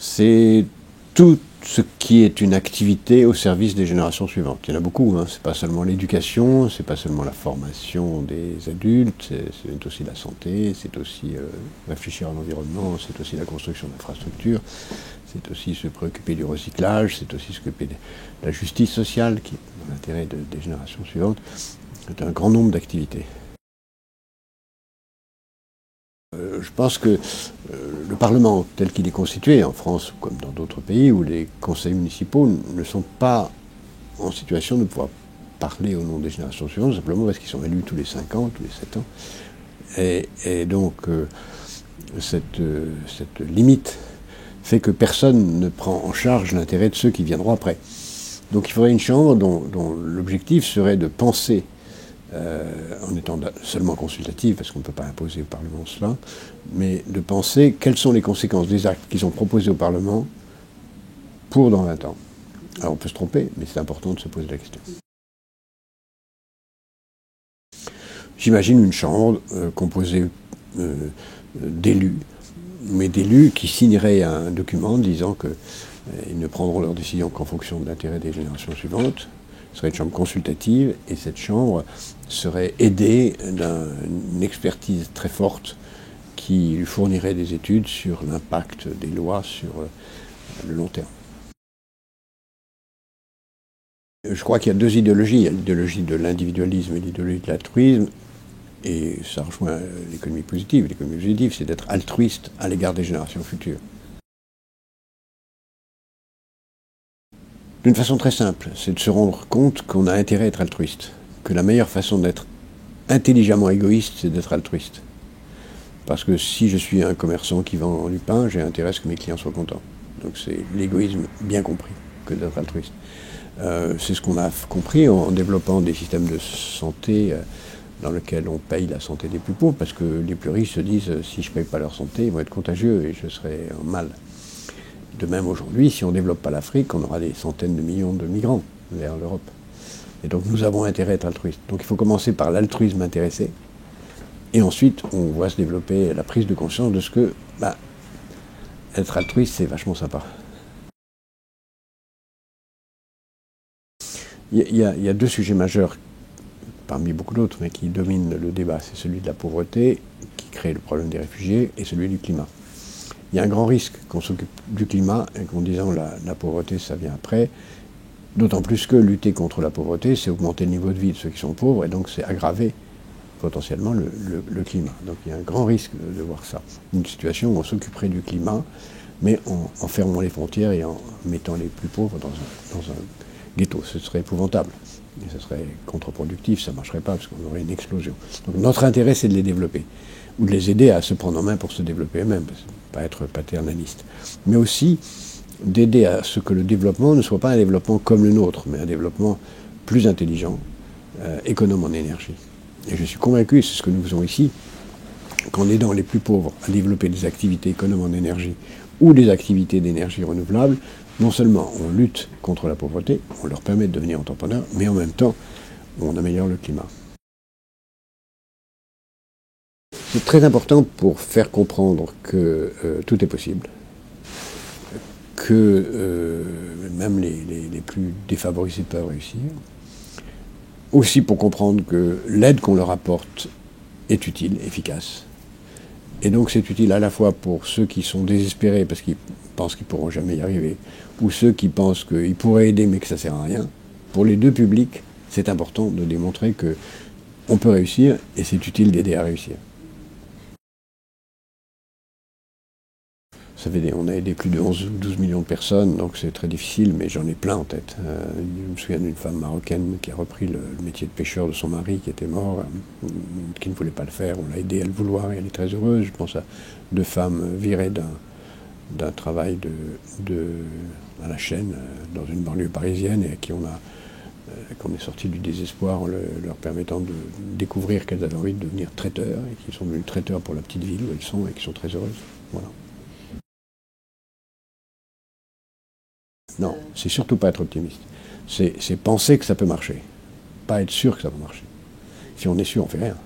c'est tout ce qui est une activité au service des générations suivantes. Il y en a beaucoup, hein. C'est pas seulement l'éducation, c'est pas seulement la formation des adultes, c'est aussi la santé, c'est aussi réfléchir à l'environnement, c'est aussi la construction d'infrastructures, c'est aussi se préoccuper du recyclage, c'est aussi s'occuper de la justice sociale, qui est dans l'intérêt des générations suivantes. C'est un grand nombre d'activités. Je pense que le Parlement tel qu'il est constitué, en France comme dans d'autres pays, où les conseils municipaux ne sont pas en situation de pouvoir parler au nom des générations suivantes, simplement parce qu'ils sont élus tous les 5 ans, tous les 7 ans. Et donc, cette limite fait que personne ne prend en charge l'intérêt de ceux qui viendront après. Donc il faudrait une chambre dont l'objectif serait de penser, en étant seulement consultative, parce qu'on ne peut pas imposer au Parlement cela, mais de penser quelles sont les conséquences des actes qui sont proposés au Parlement pour dans 20 ans. Alors on peut se tromper, mais c'est important de se poser la question. J'imagine une chambre composée d'élus, mais d'élus qui signeraient un document disant qu'ils ne prendront leurs décisions qu'en fonction de l'intérêt des générations suivantes. Ce serait une chambre consultative, et cette chambre serait aidée d'une expertise très forte qui lui fournirait des études sur l'impact des lois sur le long terme. Je crois qu'il y a deux idéologies. Il y a l'idéologie de l'individualisme et l'idéologie de l'altruisme, et ça rejoint l'économie positive. L'économie positive, c'est d'être altruiste à l'égard des générations futures. D'une façon très simple, c'est de se rendre compte qu'on a intérêt à être altruiste, que la meilleure façon d'être intelligemment égoïste, c'est d'être altruiste. Parce que si je suis un commerçant qui vend du pain, j'ai intérêt à ce que mes clients soient contents. Donc c'est l'égoïsme bien compris que d'être altruiste. C'est ce qu'on a compris en développant des systèmes de santé dans lesquels on paye la santé des plus pauvres, parce que les plus riches se disent si je ne paye pas leur santé, ils vont être contagieux et je serai en mal. De même aujourd'hui, si on ne développe pas l'Afrique, on aura des centaines de millions de migrants vers l'Europe. Et donc nous avons intérêt à être altruistes. Donc il faut commencer par l'altruisme intéressé, et ensuite on voit se développer la prise de conscience de ce que être altruiste, c'est vachement sympa. Il y a deux sujets majeurs, parmi beaucoup d'autres, mais qui dominent le débat. C'est celui de la pauvreté, qui crée le problème des réfugiés, et celui du climat. Il y a un grand risque qu'on s'occupe du climat et qu'en disant la pauvreté, ça vient après. D'autant plus que lutter contre la pauvreté, c'est augmenter le niveau de vie de ceux qui sont pauvres, et donc c'est aggraver potentiellement le climat. Donc il y a un grand risque de voir ça. Une situation où on s'occuperait du climat, mais en fermant les frontières et en mettant les plus pauvres dans un ghetto. Ce serait épouvantable. Et ce serait contre-productif, ça ne marcherait pas, parce qu'on aurait une explosion. Donc notre intérêt, c'est de les développer, ou de les aider à se prendre en main pour se développer eux-mêmes, pas être paternaliste. Mais aussi d'aider à ce que le développement ne soit pas un développement comme le nôtre, mais un développement plus intelligent, économe en énergie. Et je suis convaincu, c'est ce que nous faisons ici, qu'en aidant les plus pauvres à développer des activités économes en énergie ou des activités d'énergie renouvelable, non seulement on lutte contre la pauvreté, on leur permet de devenir entrepreneurs, mais en même temps, on améliore le climat. C'est très important pour faire comprendre que tout est possible, que même les plus défavorisés peuvent réussir. Aussi pour comprendre que l'aide qu'on leur apporte est utile, efficace. Et donc c'est utile à la fois pour ceux qui sont désespérés parce qu'ils pensent qu'ils ne pourront jamais y arriver, ou ceux qui pensent qu'ils pourraient aider mais que ça ne sert à rien. Pour les deux publics, c'est important de démontrer qu'on peut réussir et c'est utile d'aider à réussir. On a aidé plus de 11 ou 12 millions de personnes, donc c'est très difficile, mais j'en ai plein en tête. Je me souviens d'une femme marocaine qui a repris le métier de pêcheur de son mari qui était mort, qui ne voulait pas le faire. On l'a aidée à le vouloir et elle est très heureuse. Je pense à deux femmes virées d'un travail à la chaîne dans une banlieue parisienne et à qui qu'on est sorti du désespoir en leur permettant de découvrir qu'elles avaient envie de devenir traiteurs et qui sont devenues traiteurs pour la petite ville où elles sont et qui sont très heureuses. Voilà. Non, c'est surtout pas être optimiste. C'est penser que ça peut marcher, pas être sûr que ça va marcher. Si on est sûr, on fait rien.